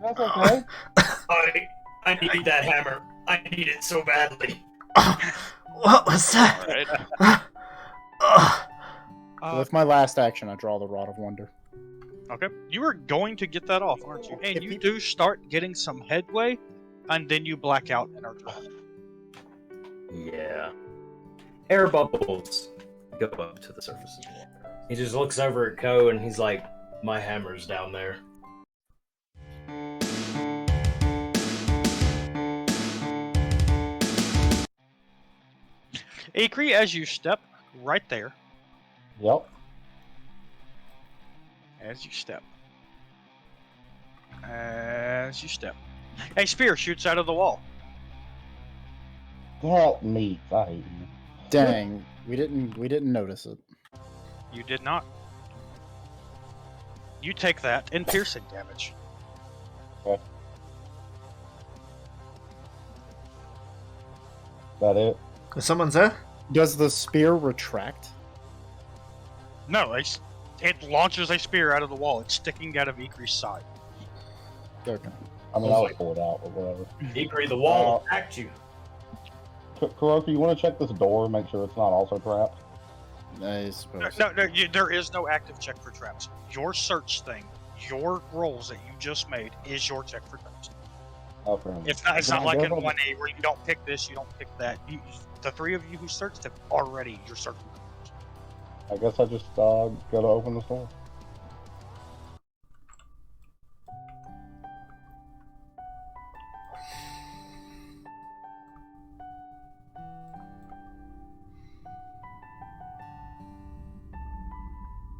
That's okay. I need that hammer. I need it so badly. What was that? Alright. With my last action, I draw the Rod of Wonder. Okay. You are going to get that off, aren't you? And If you he- do start getting some headway, and then you black out and are drawn. Yeah. Air bubbles go up to the surface. He just looks over at Ko and he's like, my hammer's down there. Ikrie, as you step right there, Yep. as you step, a spear shoots out of the wall. Help me, I hate you. Dang, we didn't notice it. You did not. You take that in piercing damage. That it? Is someone there? Does the spear retract? No, it launches a spear out of the wall. It's sticking out of Ikrie's side. Okay. I mean, I'll pull it out or whatever. Ikrie, the wall attacked you. Kuroku, you want to check this door, make sure it's not also trapped? I suppose. No, there is no active check for traps. Your search thing, your rolls that you just made, is your check for traps. Okay. It's not like in 1A where you don't pick this, you don't pick that. The three of you who searched have already you're searching. I guess I just gotta open the door.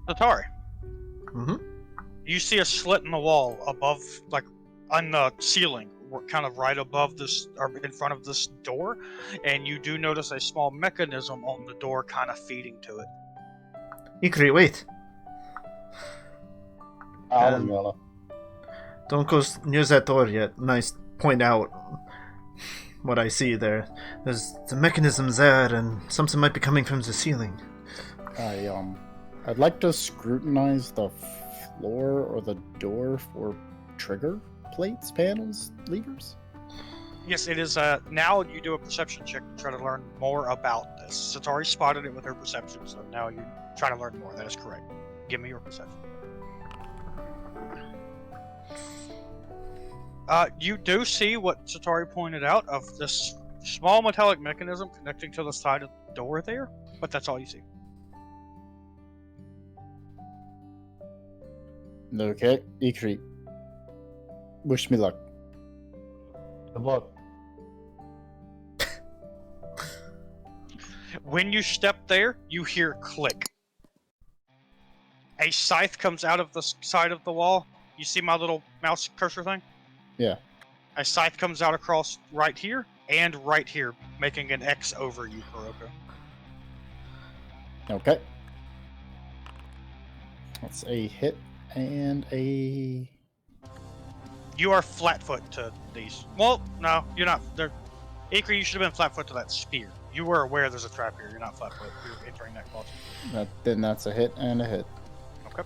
Setari, Mm-hmm. you see a slit in the wall above, like on the ceiling, kind of right above this, or in front of this door, and you do notice a small mechanism on the door kind of feeding to it. Ikrie, wait. I'm gonna. Don't go near that door yet. Nice point out what I see there. There's the mechanism there, and something might be coming from the ceiling. I'd like to scrutinize the floor or the door for trigger plates, panels, levers. Yes, it is. Now you do a perception check to try to learn more about this. Setari spotted it with her perception, so now you try to learn more. That is correct. Give me your perception. You do see what Setari pointed out of this small metallic mechanism connecting to the side of the door there, but that's all you see. Okay, Ikrie. Wish me luck. Good luck. When you step there, you hear click. A scythe comes out of the side of the wall. You see my little mouse cursor thing? Yeah. A scythe comes out across right here and right here, making an X over you, Kuroku. Okay. That's a hit and a... You are flatfoot to these. Well, no, you're not. Ikrie, you should have been flatfoot to that spear. You were aware there's a trap here. You're not flatfoot. You're entering that closet. Then that's a hit and a hit. Okay.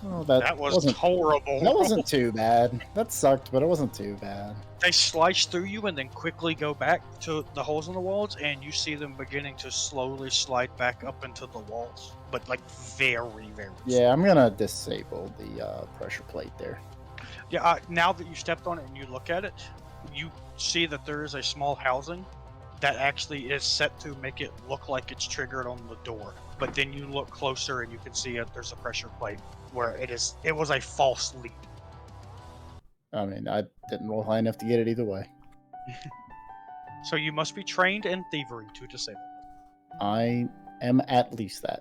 Oh, That was horrible. That wasn't too bad. That sucked, but it wasn't too bad. They slice through you and then quickly go back to the holes in the walls, and you see them beginning to slowly slide back up into the walls. But, like, very, very Yeah, I'm gonna disable the pressure plate there. Yeah, now that you stepped on it and you look at it, you see that there is a small housing that actually is set to make it look like it's triggered on the door. But then you look closer and you can see there's a pressure plate where it was a false lead. I mean, I didn't roll high enough to get it either way. So you must be trained in thievery to disable it. I am at least that.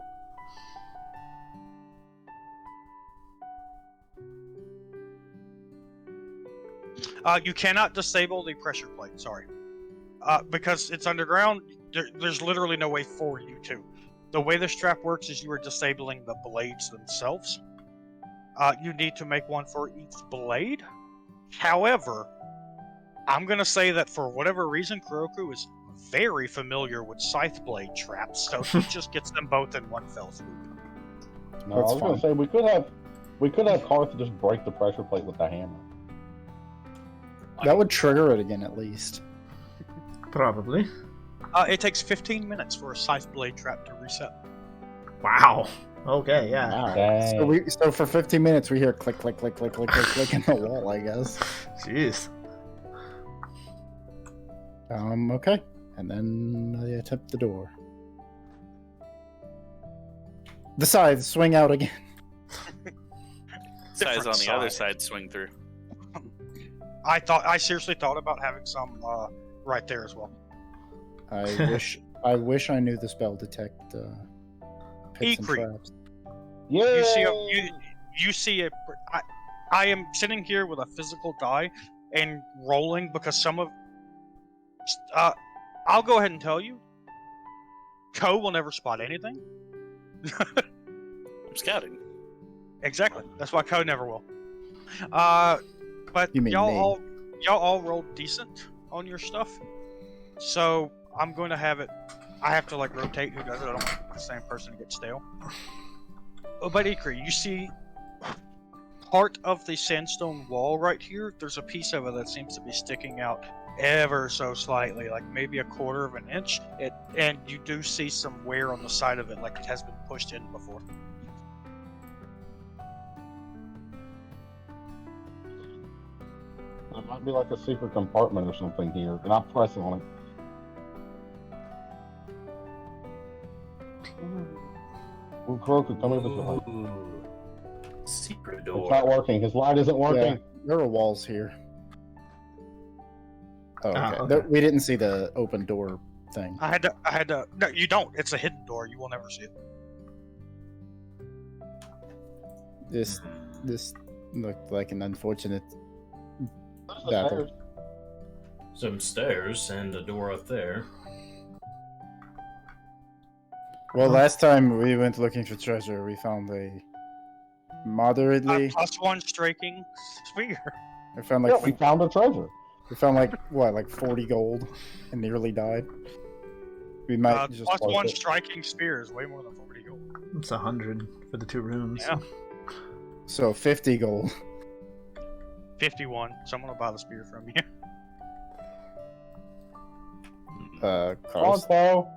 You cannot disable the pressure plate, sorry. Because it's underground, there's literally no way for you to. The way this trap works is you are disabling the blades themselves. You need to make one for each blade. However, I'm going to say that for whatever reason, Kuroku is very familiar with scythe blade traps, so he just gets them both in one fell swoop. No, I was gonna say we could have We could have Karth just break the pressure plate with the hammer. That would trigger it again, at least. Probably. It takes 15 minutes for a scythe blade trap to reset. Wow. Okay, yeah. Wow. Dang. So for 15 minutes, we hear click, click, click, click, click, click, click in the wall, I guess. Jeez. Okay. And then I attempt the door. The sides swing out again. Sides on the Different other side. side swing through. I seriously thought about having some right there as well. I wish I knew the spell detect pits and Ikrie. traps. Yeah. You see a. I am sitting here with a physical die and rolling because some of. I'll go ahead and tell you. Ko will never spot anything. I'm scouting. Exactly. That's why Ko never will. But You mean y'all me. all rolled decent on your stuff. So I'm going to have it. I have to like rotate who does it. I don't want the same person to get stale. Oh, but Ikrie, you see part of the sandstone wall right here. There's a piece of it that seems to be sticking out ever so slightly, like maybe a quarter of an inch. And you do see some wear on the side of it, like it has been pushed in before. There might be like a secret compartment or something here, and I'm pressing on it. Ooh, Kuroku, tell me if it's right. Ooh. Secret It's door. not working. His light isn't working. Yeah, there are walls here. Oh, okay. Ah, okay. We didn't see the open door thing. I had to. No, you don't. It's a hidden door. You will never see it. This looked like an unfortunate There's the battle. stairs. Some stairs and a door up there. Well, last time we went looking for treasure, we found a moderately. +1 striking spear. We found Yeah, like we found a treasure. like 40 gold, and nearly died. We might just +1 park it. striking spear is way more than 40 gold. It's 100 for the 2 rooms. Yeah. So 50 gold. 51. Someone will buy the spear from you. Karth. Crossbow.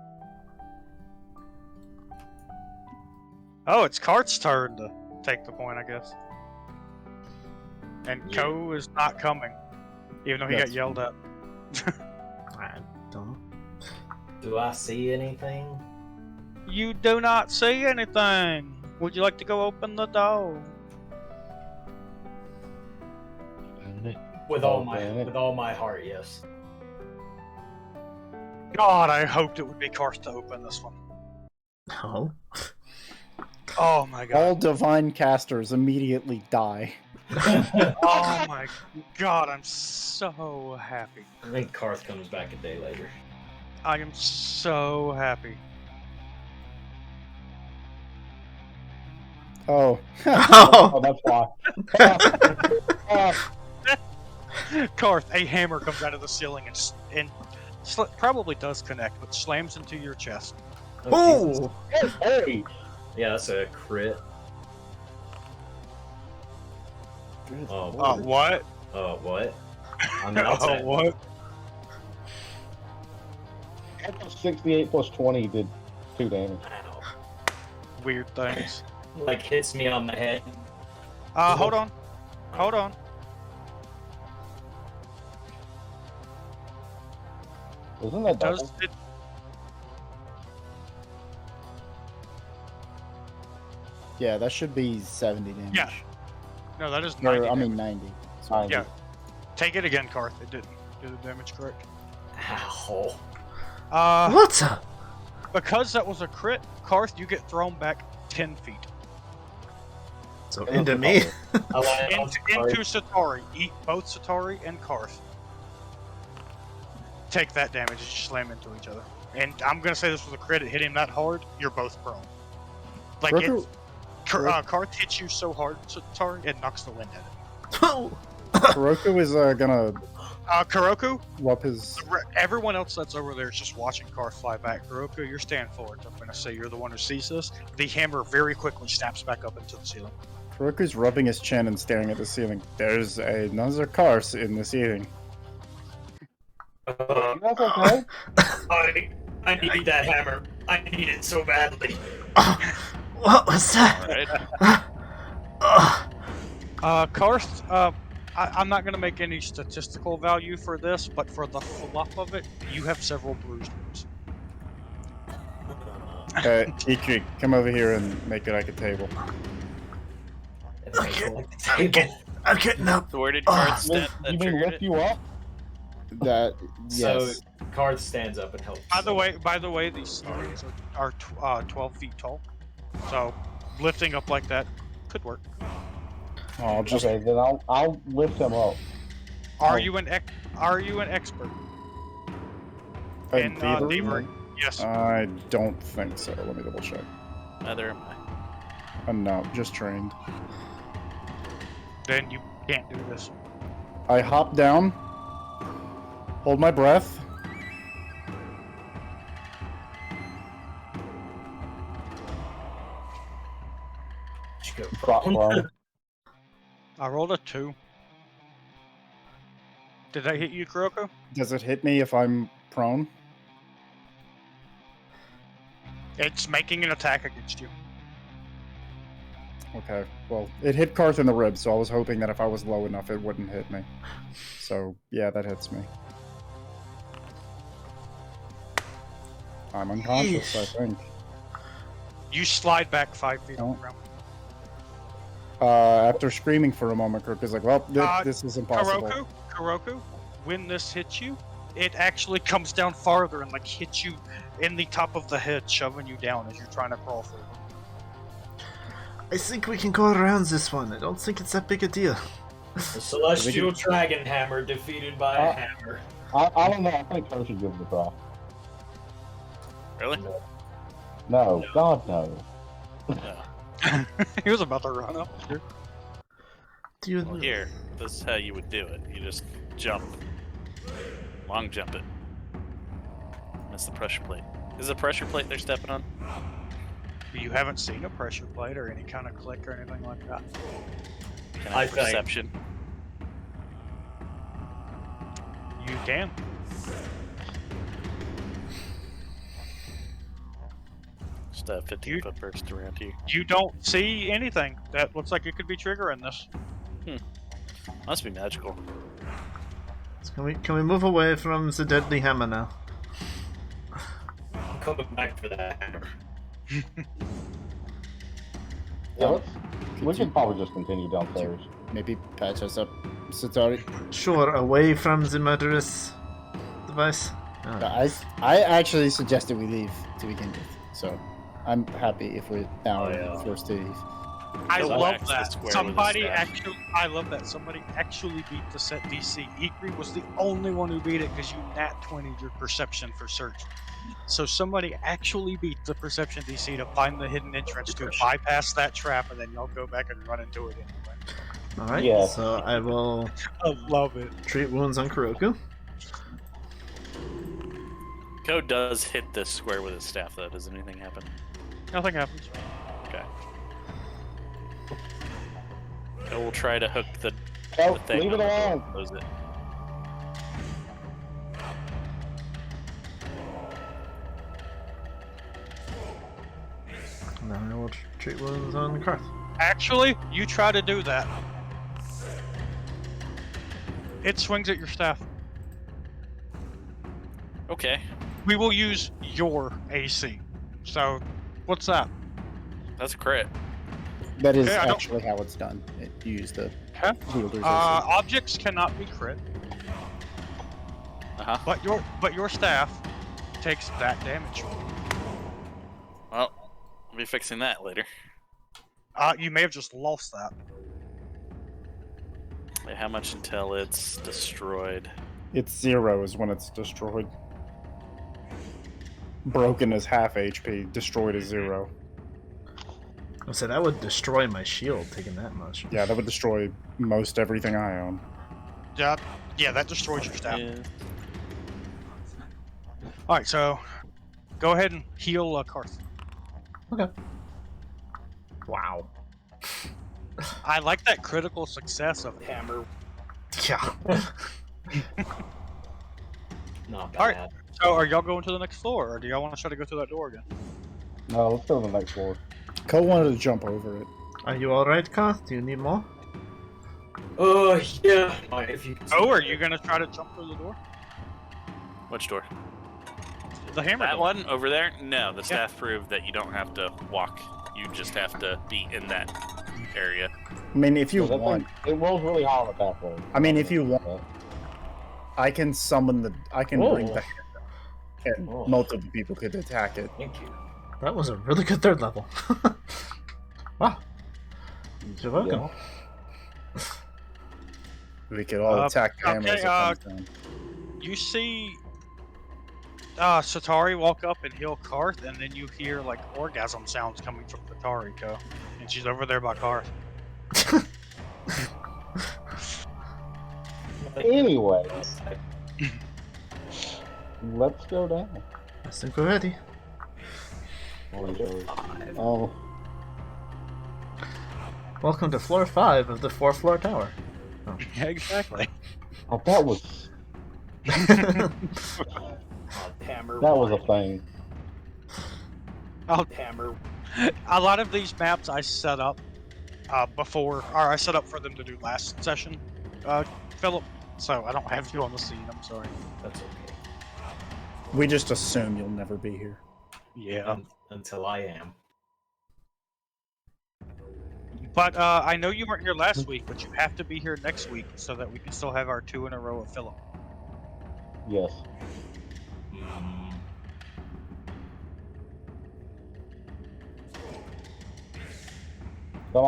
Oh, it's Karth's turn to take the point, I guess. And Yeah. Ko is not coming, even though he got That's yelled at. I don't know. Do I see anything? You do not see anything. Would you like to go open the door? With Oh, all my heart, yes. God, I hoped it would be Karth to open this one. No. Oh my All god. divine casters immediately die. Oh my god, I'm so happy. I think Karth comes back a day later. I am so happy. Oh. Oh, Oh. that's why. Karth, a hammer comes out of the ceiling and probably does connect, but slams into your chest. Jesus. Oh! Hey! Yeah, that's a crit. Oh, What? what? I'm outside. What? 68 plus 20 did 2 damage. Ow. Weird things. Like hits me on the head. Hold on. Hold on. Isn't that double? Does it? Yeah, that should be 70 damage. Yeah. No, that is 90. Or, I mean, damage. 90. Ninety. Yeah. Take it again, Karth. It didn't do the damage correct. Ow. What's up? Because that was a crit, Karth, you get thrown back 10 feet. So into me? I land on Into Setari. Eat both Setari and Karth. Take that damage as you slam into each other. And I'm gonna say this was a crit. It hit him that hard, you're both prone. Like, Kuroku- Karth hits you so hard, Setari, it knocks the wind at it. Oh! Kuroku is gonna Kuroku, whoop his. everyone else that's over there is just watching Karth fly back. Kuroku, you're standing forward. I'm gonna say you're the one who sees this. The hammer very quickly snaps back up into the ceiling. Kuroku's rubbing his chin and staring at the ceiling. There's another Karth in the ceiling. You guys okay? I need that hammer. I need it so badly. What was that? Karth, I'm not going to make any statistical value for this, but for the fluff of it, you have several bruised ribs. Ikrie, come over here and make it like a table. I'm getting up. So where did Karth You stand that mean triggered lift it? you up? That, yes. So Karth stands up and helps. By the way, these ceilings are 12 feet tall, so lifting up like that could work. I'll just Okay, then I'll lift him up. Are you an expert in thievery? Yes. I don't think so. Let me double check. Neither am I. No, just trained. Then you can't do this. I hop down, hold my breath. Drop prone. I rolled a 2. Did I hit you, Kuroku? Does it hit me if I'm prone? It's making an attack against you. Okay, well, it hit Karth in the ribs, so I was hoping that if I was low enough, it wouldn't hit me. So, yeah, that hits me. I'm unconscious, I think. You slide back 5 feet on Oh. the ground. After screaming for a moment, Kuroku's like, well, this is impossible. Kuroku, when this hits you, it actually comes down farther and like hits you in the top of the head, shoving you down as you're trying to crawl forward. I think we can go around this one. I don't think it's that big a deal. The celestial dragon hammer defeated by a hammer. I don't know. I think Kurt should give it a try. Really? No, God, no. No. He was about to run up. Do you... Well, here, this is how you would do it. You just jump. Long jump it. That's the pressure plate. Is the pressure plate they're stepping on? You haven't seen a pressure plate or any kind of click or anything like that. Can I have think- perception? You can. Just a 15-foot burst around here. You don't see anything that looks like it could be triggering this. Must be magical. Can we move away from the deadly hammer now? I'm coming back for that hammer. Yeah, we can probably just continue downstairs. Maybe patch us up, Setari. Sure, away from the murderous device. I actually suggested we leave to begin with, so I'm happy if we're now forced to leave. I Go love back to the that. square with Somebody his staff. actually, I love that. Somebody actually beat the set DC. Ikrie was the only one who beat it because you nat 20'd your perception for search. So somebody actually beat the perception DC to find the hidden entrance to bypass that trap, and then y'all go back and run into it anyway. Alright, Yeah. so I will I love it. treat wounds on Kuroku. Ko does hit this square with his staff, though. Does anything happen? Nothing happens. Okay. Ko will try to hook the Oh, thing. leave it on the door alone. and close it. Now I will treat wounds on Karth. Actually, you try to do that. It swings at your staff. Okay. We will use your AC. So, what's that? That's a crit. That is Okay, I don't- actually how it's done. You use the Okay. wielder's AC. Objects cannot be crit, Uh-huh. but your staff takes that damage. Well, I'll be fixing that later. You may have just lost that. Wait, how much until it's destroyed? It's 0 is when it's destroyed. Broken is half HP, destroyed is 0. I said that would destroy my shield taking that much. Yeah, that would destroy most everything I own. Yeah, that destroys your staff. Yeah. All right, so go ahead and heal Karth. Okay. Wow. I like that critical success of Hammer. Yeah. Not Alright. bad. So, are y'all going to the next floor, or do y'all want to try to go through that door again? No, let's go to the next floor. Cole wanted to jump over it. Are you alright, Karth? Do you need more? Oh, yeah. If you Oh, are you gonna try to jump through the door? Which door? The hammer That door. one over there? No, the staff proved that you don't have to walk. You just have to be in that area. I mean, if you So that want, thing, it rolls really hard at that point. I mean, if you want, I can summon the. I can bring Oh. the. And Oh. multiple people could attack it. Thank you. That was a really good third level. Wow. You're welcome. Yeah. We could all attack the hammer as it comes down. You see Setari walk up and heal Karth, and then you hear like orgasm sounds coming from Setari, and she's over there by Karth. Anyway, let's go down. I think we're ready. Oh, Welcome to floor 5 of the 4th floor tower. Exactly. oh, that was Hammer. that was a thing. Oh, Hammer. a lot of these maps I set up before, or I set up for them to do last session, Philip. So I don't have you on the scene. I'm sorry. That's okay. We just assume you'll never be here. Yeah. Until I am. But I know you weren't here last week, but you have to be here next week so that we can still have our 2 in a row of Philip. Yes. Come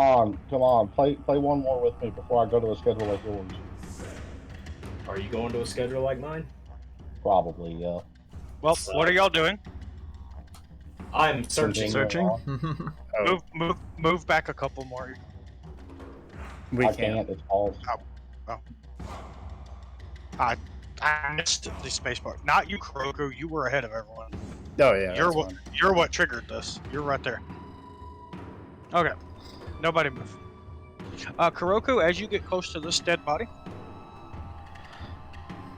on, play one more with me before I go to a schedule like yours. Are you going to a schedule like mine? Probably, yeah. Well, what are y'all doing? I'm searching. Searching? Oh, Move back a couple more. we I can't. can't. It's paused. I missed the spacebar. Not you, Kuroku. You were ahead of everyone. Oh yeah. You're that's what? fine. You're what triggered this. You're right there. Okay. Nobody move. Kuroku, as you get close to this dead body,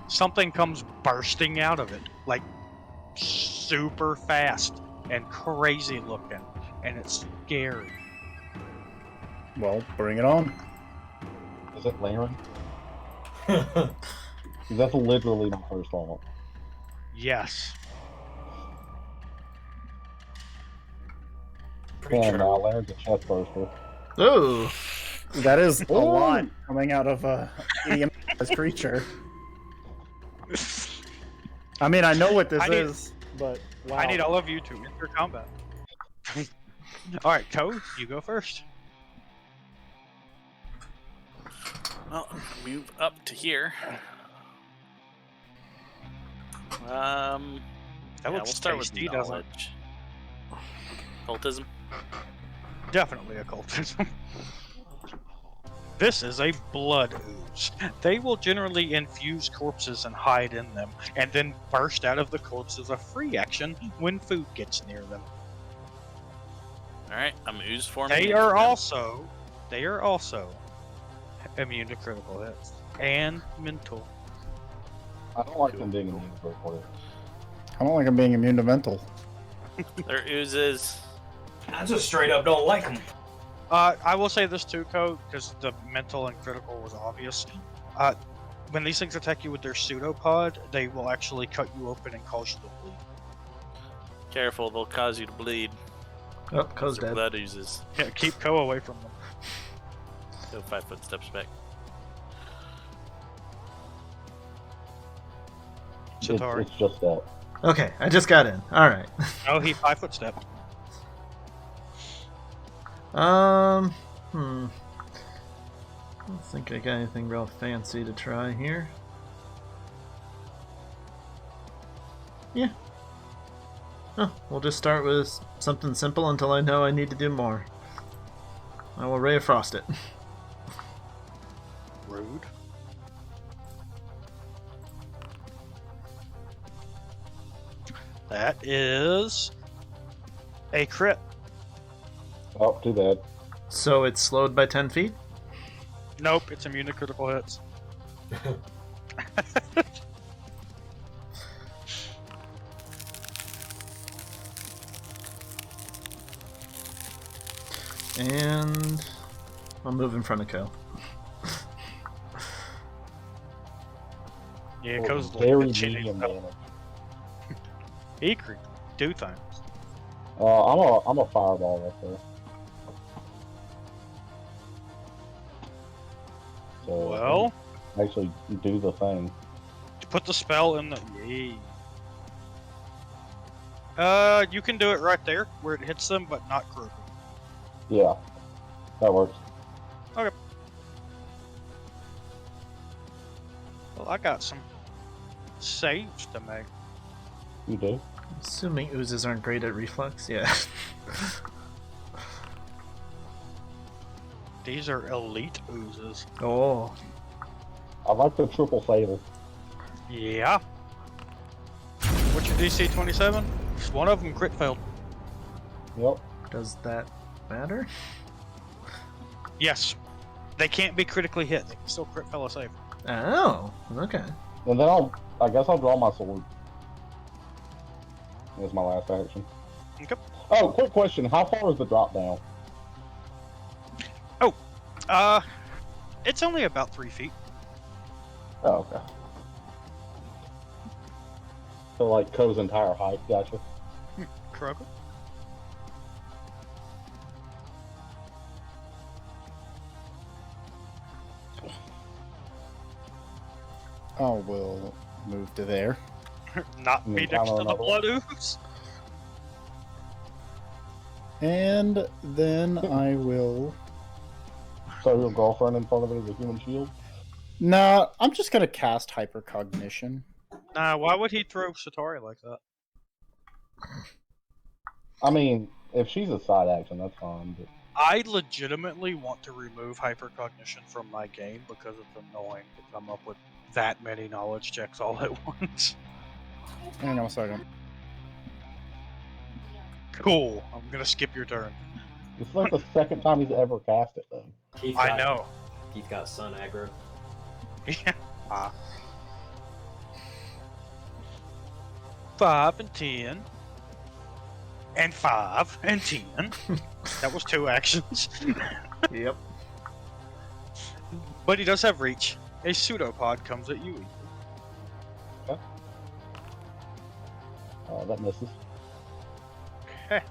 something comes bursting out of it, like super fast and crazy looking, and it's scary. Well, bring it on. Is it Laren? That's literally my first thought. Yes. And Laren's a chest burster. Ooh. That is a Ooh. lot coming out of a EMS creature. I mean, I know what this is, but wow. I need all of you to enter combat. Alright, Ko, you go first. Well, move up to here. That we'll looks start with tasty, doesn't it? knowledge. Cultism. Definitely occultism. This is a blood ooze. They will generally infuse corpses and hide in them, and then burst out of the corpse as a free action when food gets near them. Alright, I'm ooze forming. They are also immune to critical hits and mental. I don't like them being in the universe for it. I don't like him being immune to mental. They're oozes. I just straight up don't like them. I will say this too, Ko, because the mental and critical was obvious. When these things attack you with their pseudopod, they will actually cut you open and cause you to bleed. Careful, they'll cause you to bleed. Oh, Ko's They're dead. blood oozes. Yeah, keep Ko away from them. Go 5 footsteps back. Setari. It's just that. Okay, I just got in. Alright. Oh, he 5 foot step. I don't think I got anything real fancy to try here. Yeah. Oh, we'll just start with something simple until I know I need to do more. I will Ray of Frost it. Rude. That is a crit. Oh, too bad. So it's slowed by 10 feet? Nope, it's immune to critical hits. And I'll move in front of Kel. Yeah, Oh, Ko's very like medium damage. Ikrie, do things. I'm a fireball right there. So Well, actually do the thing. put the spell in the. Yay. You can do it right there where it hits them, but not Kuroku. Yeah, that works. Okay. Well, I got some saves to make. You do. Assuming oozes aren't great at reflex, yeah. These are elite oozes. Oh. I like the triple saber. Yeah. What's your DC 27? One of them crit failed. Yep. Does that matter? Yes. They can't be critically hit. They can still crit fail a save. Oh, okay. And then I guess I'll draw my sword. That's my last action. Okay. Oh, quick question. How far is the drop down? It's only about 3 feet. Oh, okay. So like Ko's entire height, gotcha. Kuroku? I will move to there. Not be next to the Another one. blood ooze. And then I will... So your girlfriend in front of it is a human shield? Nah, I'm just gonna cast Hypercognition. Nah, why would he throw Setari like that? I mean, if she's a side action, that's fine. But I legitimately want to remove hypercognition from my game because it's annoying to come up with that many knowledge checks all at once. Hang on a second. Cool. I'm gonna skip your turn. it's like the second time he's ever cast it, though. I know. He's got sun aggro. Yeah. 5 and 10. And 5 and 10. That was 2 actions. Yep. But he does have reach. A pseudopod comes at you. That misses. Okay.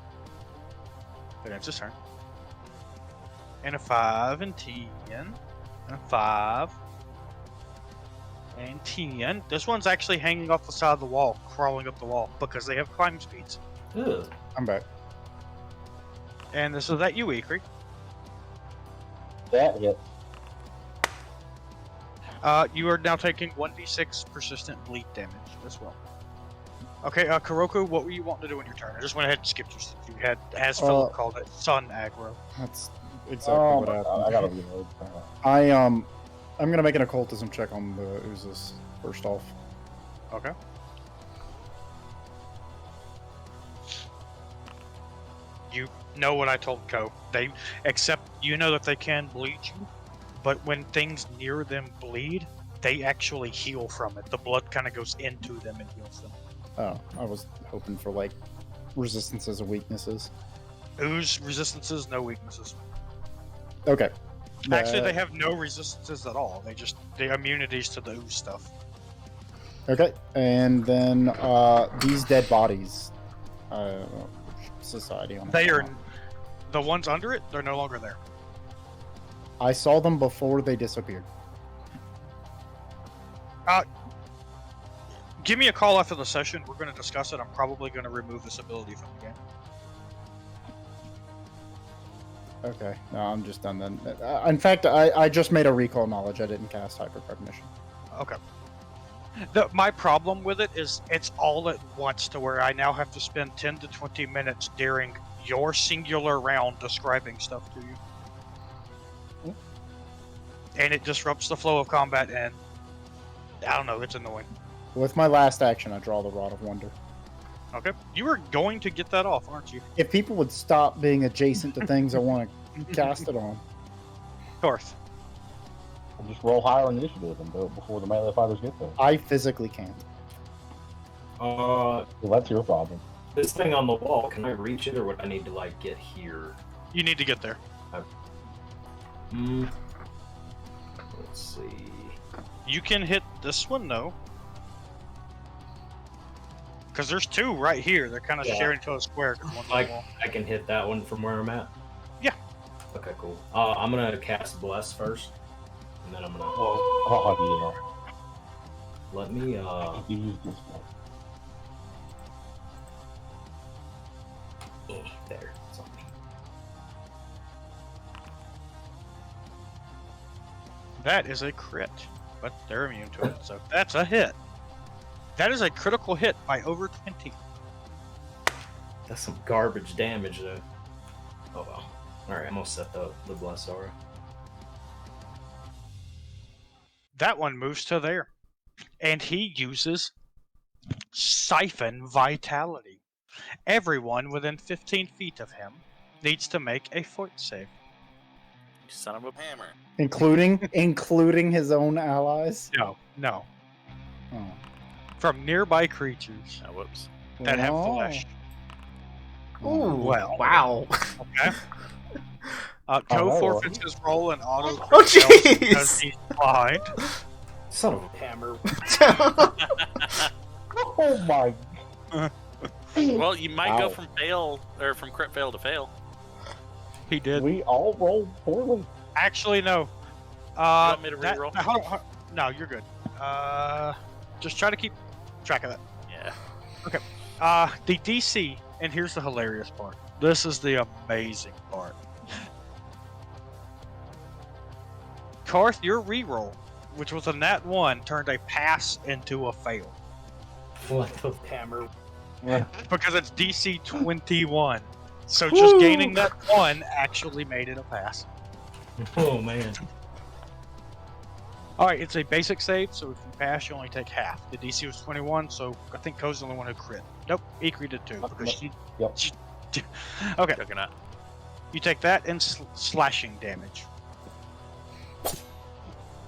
But ends his turn. And a 5 and 10. And a 5. And 10. This one's actually hanging off the side of the wall, crawling up the wall, because they have climb speeds. Ugh. I'm back. And this is at you, Ikrie. That hits. You are now taking 1d6 persistent bleed damage as well. Okay, Kuroku, what were you wanting to do in your turn? I just went ahead and skipped your stuff. You had, as Philip called it, sun aggro. That's exactly what I happened. gotta reload. I'm gonna make an occultism check on the oozes first off. Okay. You know what I told Ko. You know that they can bleed you, but when things near them bleed, they actually heal from it. The blood kind of goes into them and heals them. Oh, I was hoping for like resistances and weaknesses. Ooze resistances, no weaknesses. Okay. Actually, they have no resistances at all. They immunities to the ooze stuff. Okay, and then these dead bodies. Society on. They are the ones under it. They're no longer there. I saw them before they disappeared. Give me a call after the session. We're going to discuss it. I'm probably going to remove this ability from the game. Okay, no, I'm just done then. In fact, I just made a recall knowledge. I didn't cast hypercognition. Okay. My problem with it is it's all at once to where I now have to spend 10 to 20 minutes during your singular round describing stuff to you. And it disrupts the flow of combat, and I don't know, it's annoying. With my last action, I draw the Rod of Wonder. Okay. You were going to get that off, aren't you? If people would stop being adjacent to things I want to cast it on. Karth. We'll just roll higher initiative and do it before the melee fighters get there. I physically can't. Well, that's your problem. This thing on the wall, can I reach it, or would I need to, like, get here? You need to get there. Let's see. You can hit this one, though. Because there's two right here. They're kind of Yeah. sharing to a square. 'Cause one's on Like, the wall. I can hit that one from where I'm at? Yeah. Okay, cool. I'm gonna cast Bless first, and then I'm gonna... Oh, Let me, yeah. Use this one. There, it's on me. That is a crit, but they're immune to it, so that's a hit. That is a critical hit by over 20. That's some garbage damage, though. Oh, well. Alright, I'm gonna set the Bless aura. That one moves to there. And he uses Siphon Vitality. Everyone within 15 feet of him needs to make a fort save. You son of a hammer. Including his own allies. No. Oh. From nearby creatures Oh, whoops. that have Oh. flesh. Ooh, Well. wow. Okay. Ko Oh, forfeits his roll and auto Oh, crit fails because jeez. he's blind. Son of a hammer. Oh my. Well, you might go Ow. from fail or from crit fail to fail. He did. We all rolled poorly. Actually, no. want me to reroll? Hold on. No, you're good. Just try to keep track of that. Yeah. The DC, and here's the hilarious part. This is the amazing part. Karth, your reroll, which was a nat 1, turned a pass into a fail. What the hammer? Because it's DC 21. So just gaining that 1 actually made it a pass. Oh, man. Alright, it's a basic save, so if you pass, you only take half. The DC was 21, so I think Ko's the only one who crit. Nope, Ikrie did too. Because Yep. Okay, Juggernaut. you take that and slashing damage.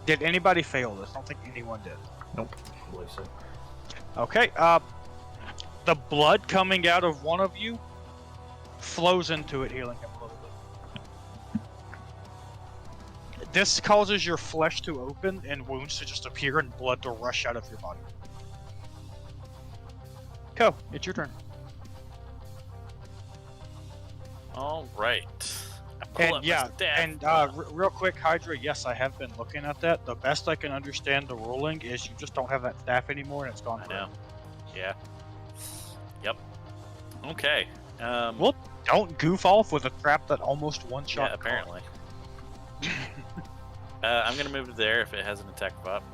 Did anybody fail this? I don't think anyone did. I believe so. Okay, the blood coming out of one of you flows into it, healing him a little bit. This causes your flesh to open and wounds to just appear and blood to rush out of your body. Ko, it's your turn. All right. I pull And up my yeah, staff. and real quick, Hydra, yes, I have been looking at that. The best I can understand the ruling is you just don't have that staff anymore and it's gone I forever. know. Yeah. Yep. Okay. Well, don't goof off with a trap that almost one-shot. Yeah, apparently. I'm gonna move to there if it has an attack buff.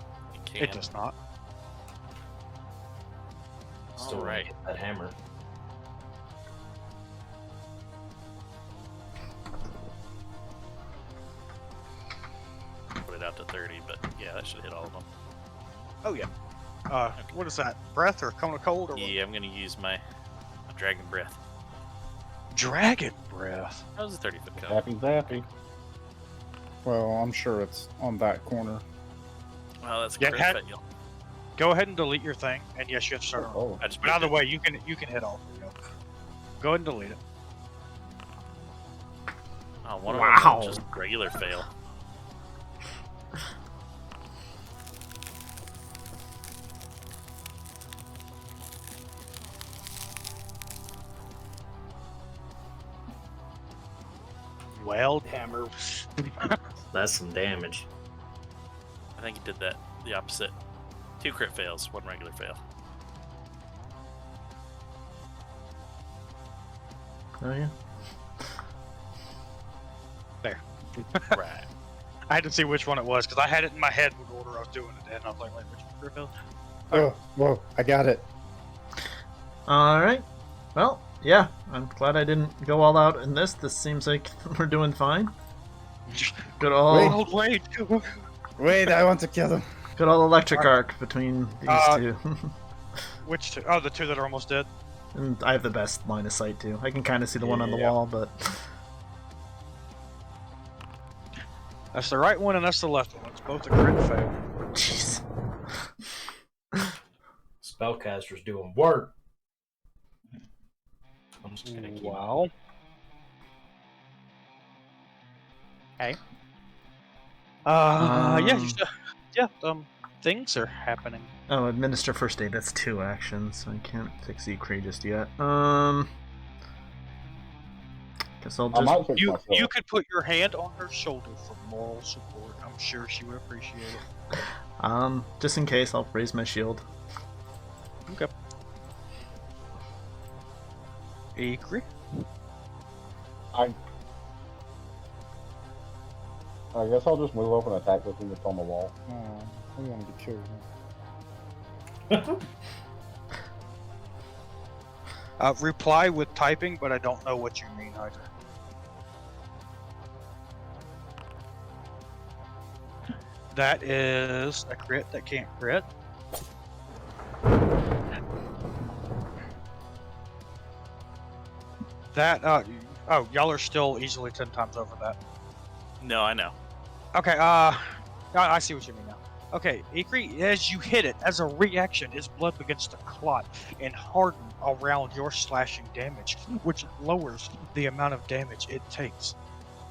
It does not. Still Alright. right. That hammer. Put it out to 30, but yeah, that should hit all of them. Oh yeah. What is that? Breath or cone of cold or what? Yeah, I'm gonna use my dragon breath. Dragon breath. That was a 30-foot cone. Zappy zappy. Well, I'm sure it's on that corner. Well, that's a Yeah, crit had- fail. Go ahead and delete your thing, and yes, you have to start over. Oh. I just But either way, you can hit all three of them. Go ahead and delete it. Oh, one of Wow. them was just regular fail. Well, Hammer. That's some damage. I think he did that the opposite. 2 crit fails, 1 regular fail. Oh yeah. Right. I had to see which one it was because I had it in my head what order I was doing it in. And I was like, wait, which one Griffith? Oh, whoa, I got it. All right. Well, yeah. I'm glad I didn't go all out in this. This seems like we're doing fine. Good old, Wait. Wait, I want to kill him. good old electric arc between these two. Which two? Oh, the two that are almost dead. And I have the best line of sight too. I can kind of see the one on the Yeah. wall, but That's the right one and that's the left one. It's both a crit fail. Jeez. Spellcaster's doing work. I'm just gonna keep. Wow. Okay. Things are happening. Oh, administer first aid. That's 2 actions. I can't fix Ikrie just yet. Guess I'll I might just. fix You myself. could put your hand on her shoulder for moral support. I'm sure she would appreciate it. Just in case, I'll raise my shield. Okay. Ikrie? I guess I'll just move up and attack this thing that's on the wall. Oh, I want to kill him. Reply with typing, but I don't know what you mean, Hydra. That is a crit that can't crit. That, oh, y'all are still easily 10 times over that. No, I know. Okay, I see what you mean now. Okay, Ikrie, as you hit it, as a reaction, its blood begins to clot and harden around your slashing damage, which lowers the amount of damage it takes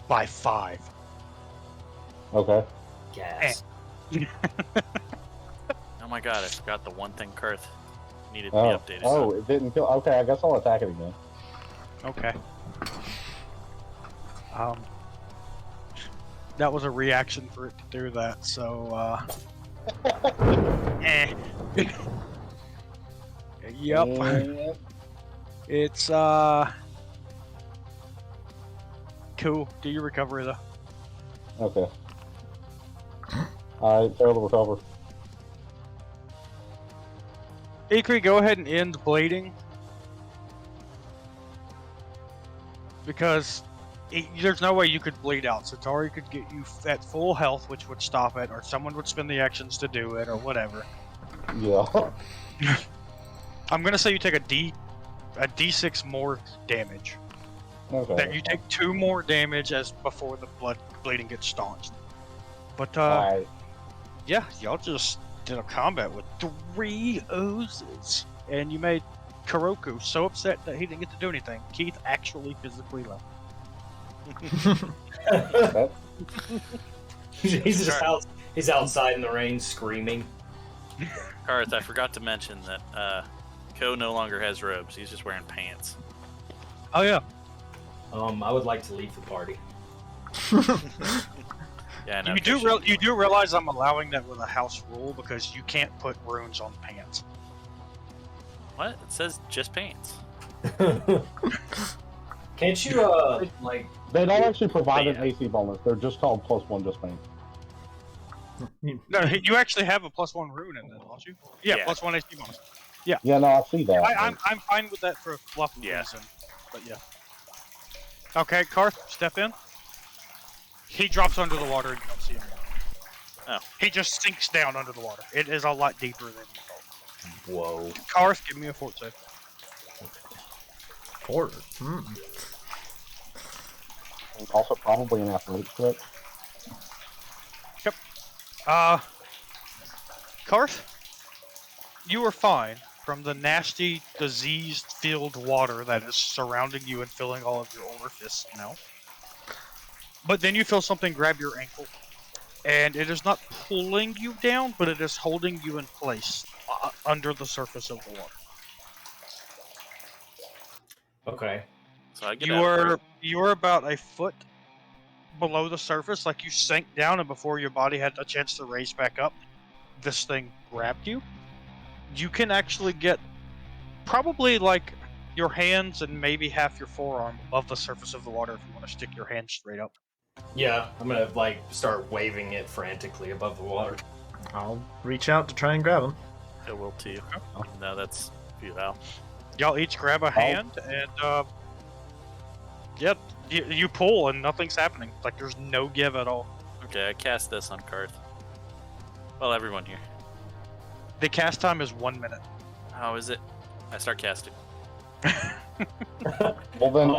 by 5. Okay. Gas. Oh my god, I forgot the one thing Karth needed to Oh, be updated. oh, it didn't kill. Okay, I guess I'll attack it again. Okay. That was a reaction for it to do that, so, eh. Yep. And- It's, cool. Do your recovery, though. Okay. Alright, fail to recover. Ikrie, go ahead and end bleeding. Because there's no way you could bleed out. Setari could get you at full health, which would stop it, or someone would spend the actions to do it, or whatever. Yeah. I'm gonna say you take a D6 more damage. Okay. Then you take 2 more damage as before the bleeding gets staunched. But Alright. yeah, y'all just did a combat with 3 oozes, and you made Kuroku so upset that he didn't get to do anything. Keith actually physically left. He's just out. He's outside in the rain screaming. Karth, I forgot to mention that Ko no longer has robes. He's just wearing pants. Oh yeah. I would like to leave the party. Yeah, I know. You do realize I'm allowing that with a house rule because you can't put runes on pants. What? It says just pants. Can't you like? They don't actually provide an Yeah. AC bonus. They're just called +1 just pain. No, you actually have a +1 rune in there, don't you? Yeah, Yeah. +1 AC bonus. Yeah, no, I see that. I'm fine with that for a fluff Yeah. reason, but yeah. Okay, Karth, step in. He drops under the water and you don't see him. Oh. He just sinks down under the water. It is a lot deeper than you thought. Whoa. Karth, give me a fort save. Fort. Also, probably an athletics check. Karth, you are fine from the nasty, disease-filled water that is surrounding you and filling all of your orifice now. But then you feel something grab your ankle, and it is not pulling you down, but it is holding you in place under the surface of the water. Okay. So I get You are about a foot below the surface, like you sank down, and before your body had a chance to raise back up, this thing grabbed you. You can actually get probably like your hands and maybe half your forearm above the surface of the water if you want to stick your hand straight up. Yeah, I'm gonna like start waving it frantically above the water. I'll reach out to try and grab him. I will too. No, that's futile. Y'all each grab a hand, and yeah, you pull, and nothing's happening. Like there's no give at all. Okay, I cast this on Karth. Well, everyone here. The cast time is 1 minute. How is it? I start casting. Well, then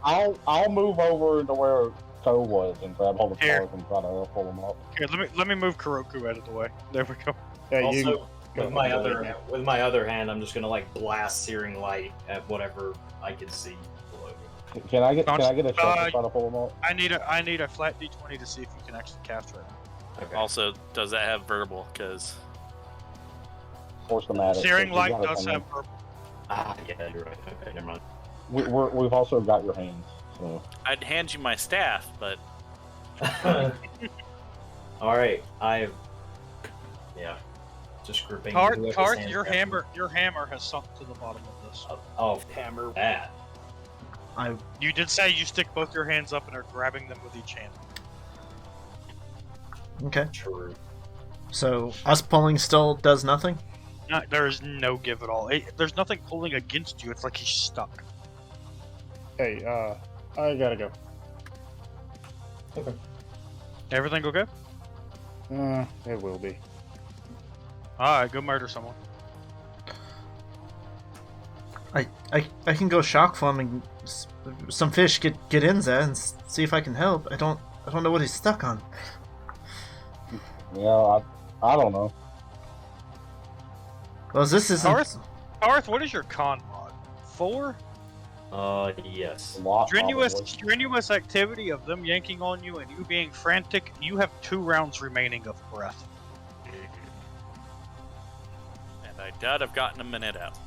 And I'll move over to where Ko was and grab hold of Here. Karth and try to pull him up. Here, let me move Kuroku out of the way. There we go. Yeah, Also, go with my ahead. other hand, I'm just gonna like blast searing light at whatever I can see below me. Can I get a check to try to pull him up? I need a flat d20 to see if you can actually cast right now. Okay. Also, does that have verbal? Because Or schematic. Searing We've light got it does on have there. purple. Yeah, you're right. Okay, never mind. We've also got your hands. So I'd hand you my staff, but All right, just grouping. whoever's Karth, hands your down. hammer has sunk to the bottom of this. Oh, hammer that. You did say you stick both your hands up and are grabbing them with each hand. Okay. True. So us pulling still does nothing? There is no give at all. There's nothing pulling against you. It's like he's stuck. Hey, I gotta go. Okay. Everything okay? It will be. Alright, go murder someone. I can go shock form and some fish get in there and see if I can help. I don't know what he's stuck on. yeah, I don't know. Well, this isn't. Karth, what is your con mod? 4? Yes. A lot, Strenuous probably. activity of them yanking on you and you being frantic. You have 2 rounds remaining of breath. and I doubt I've gotten a minute out.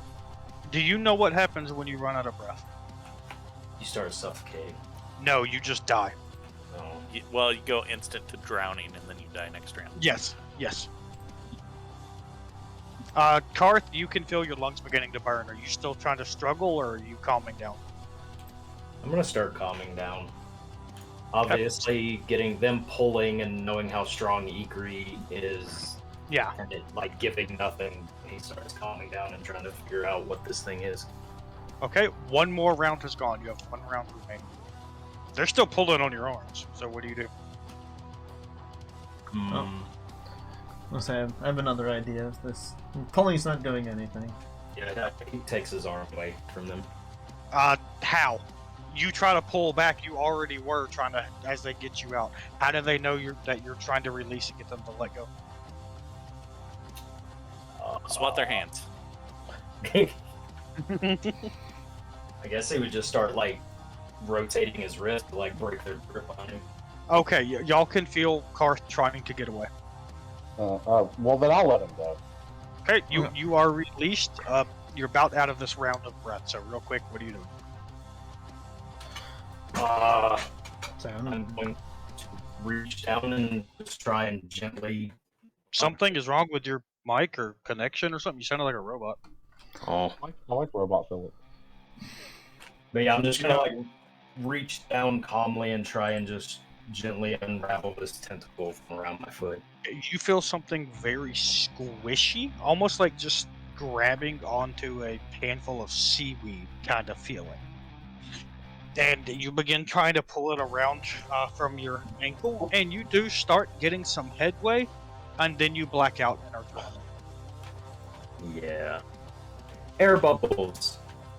Do you know what happens when you run out of breath? You start suffocating. No, you just die. No. Well, you go instant to drowning, and then you die next round. Yes. Karth, you can feel your lungs beginning to burn. Are you still trying to struggle, or are you calming down? I'm gonna start calming down. Obviously, getting them pulling and knowing how strong Ikrie is, Yeah. and it like giving nothing, he starts calming down and trying to figure out what this thing is. Okay, 1 more round has gone. You have 1 round remaining. They're still pulling on your arms, so what do you do? I'll say I have another idea. This pulling's not doing anything. Yeah, he takes his arm away from them. How? You try to pull back, you already were trying to, as they get you out. How do they know that you're trying to release and get them to let go? Swat their hands. I guess he would just start like rotating his wrist to like break their grip on him. Okay, y'all can feel Karth trying to get away. Well, then I'll let him go. Okay, you are released. You're about out of this round of breath, so real quick, what are you doing? So I'm going to reach down and just try and gently. Something is wrong with your mic or connection or something? You sounded like a robot. Oh. I like Robot Philip. But yeah, I'm just gonna like reach down calmly and try and just gently unravel this tentacle from around my foot. You feel something very squishy, almost like just grabbing onto a handful of seaweed kind of feeling. And you begin trying to pull it around from your ankle, and you do start getting some headway, and then you black out and are drowned. Yeah. Air bubbles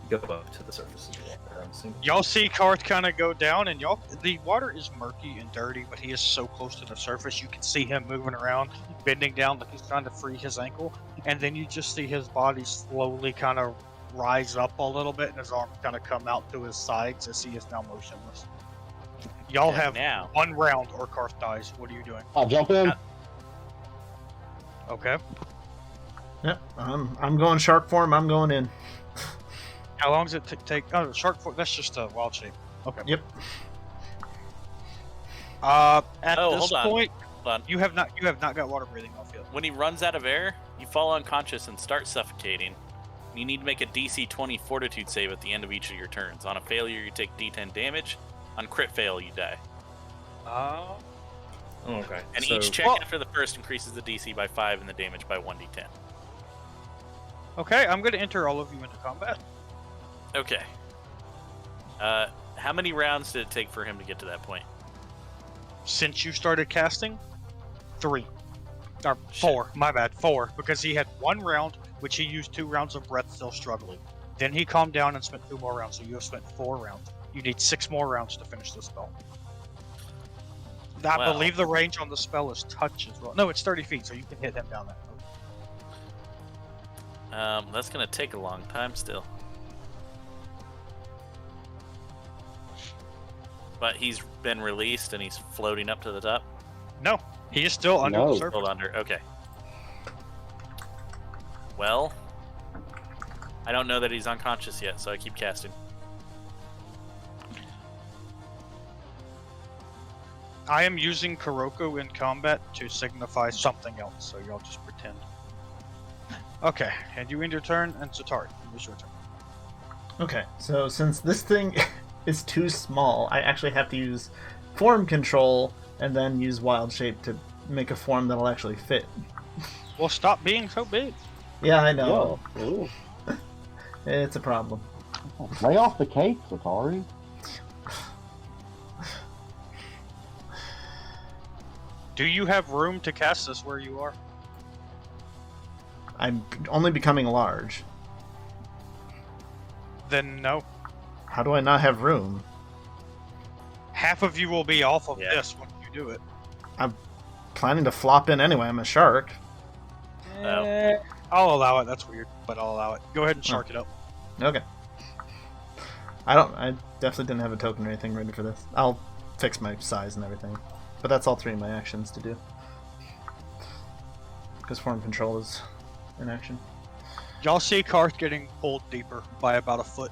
go up to the surface of the water. I'm assuming. Y'all see Karth kind of go down, and the water is murky and dirty, but he is so close to the surface, you can see him moving around, bending down like he's trying to free his ankle, and then you just see his body slowly kind of rise up a little bit, and his arms kind of come out to his sides as he is now motionless. Y'all And have now 1 round, or Karth dies. What are you doing? I'll jump in. Okay. Yep, I'm going shark form. I'm going in. How long does it take? Oh, shark form. That's just a wild shape. Okay. Yep. At Oh, this hold on. point, Hold on. you have not got water breathing off yet. When he runs out of air, you fall unconscious and start suffocating. You need to make a DC 20 Fortitude save at the end of each of your turns. On a failure, you take D10 damage. On crit fail, you die. Okay. And so, each check after the first increases the DC by 5 and the damage by 1d10. Okay, I'm going to enter all of you into combat. Okay. How many rounds did it take for him to get to that point? Since you started casting, 3. Or 4, my bad, 4. Because he had 1 round, which he used 2 rounds of breath still struggling. Then he calmed down and spent 2 more rounds, so you have spent 4 rounds. You need 6 more rounds to finish the spell. I Well. believe the range on the spell is touch as well. No, it's 30 feet, so you can hit him down that. That's gonna take a long time still. But he's been released and he's floating up to the top. No, he is still under No. the surface. Still under. Okay. Well, I don't know that he's unconscious yet, so I keep casting. I am using Kuroku in combat to signify something else, so y'all just pretend. Okay, and you end your turn, and Setari, it's your turn. Okay, so since this thing is too small, I actually have to use form control and then use wild shape to make a form that'll actually fit. Well, stop being so big. Yeah, I know. Yeah. Ooh. It's a problem. Lay off the cake, Setari. Do you have room to cast this where you are? I'm only becoming large. Then no. How do I not have room? Half of you will be off of Yeah. this when you do it. Planning to flop in anyway, I'm a shark. Oh. I'll allow it. That's weird, but I'll allow it. Go ahead and shark it up. Okay. I definitely didn't have a token or anything ready for this. I'll fix my size and everything. But that's all 3 of my actions to do. Because form control is in action. Y'all see Karth getting pulled deeper by about a foot.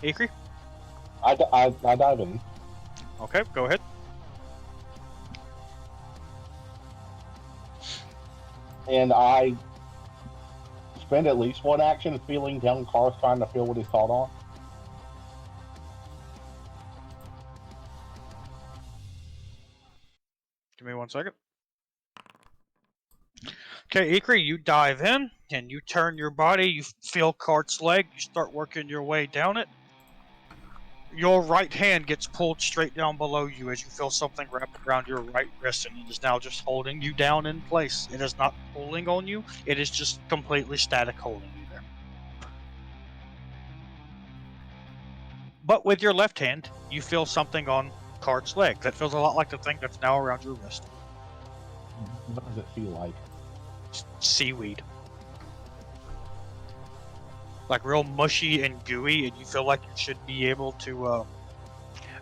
Ikrie? I dive in. Okay, go ahead. And I spend at least one action feeling down Karth, trying to feel what he's caught on. Give me 1 second. Okay, Ikrie, you dive in, and you turn your body, you feel Karth's leg, you start working your way down it. Your right hand gets pulled straight down below you as you feel something wrapped around your right wrist, and it is now just holding you down in place. It is not pulling on you, it is just completely static holding you there. But with your left hand, you feel something on Karth's leg that feels a lot like the thing that's now around your wrist. What does it feel like? Seaweed. Like real mushy and gooey, and you feel like you should be able to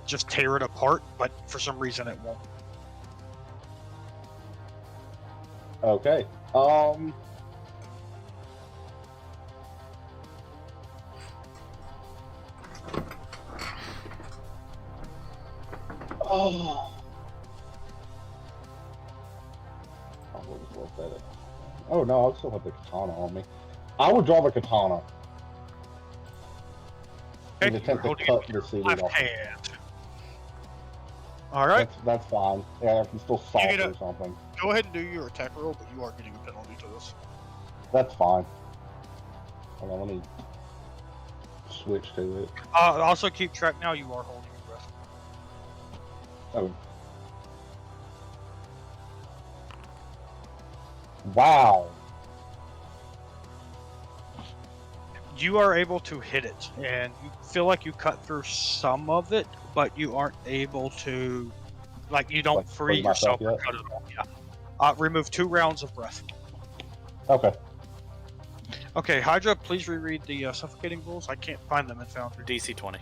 just tear it apart, but for some reason it won't. Okay. Oh. Oh no, I still have the katana on me. I would draw the katana. And Okay, attempt to holding cut it with the your seaweed left off. hand. All right, That's fine. Yeah, I can still salt get or a- something. go ahead and do your attack roll, but you are getting a penalty to this. That's fine. Hold on, let me switch to it. Also keep track now. You are holding your breath. Oh. Wow. You are able to hit it, and you feel like you cut through some of it, but you aren't able to, like, you don't Like, free free myself yourself or yet? cut it off. Yeah. Remove 2 rounds of breath. Okay. Okay, Hydra, please reread the suffocating rules. I can't find them in Foundry. DC 20.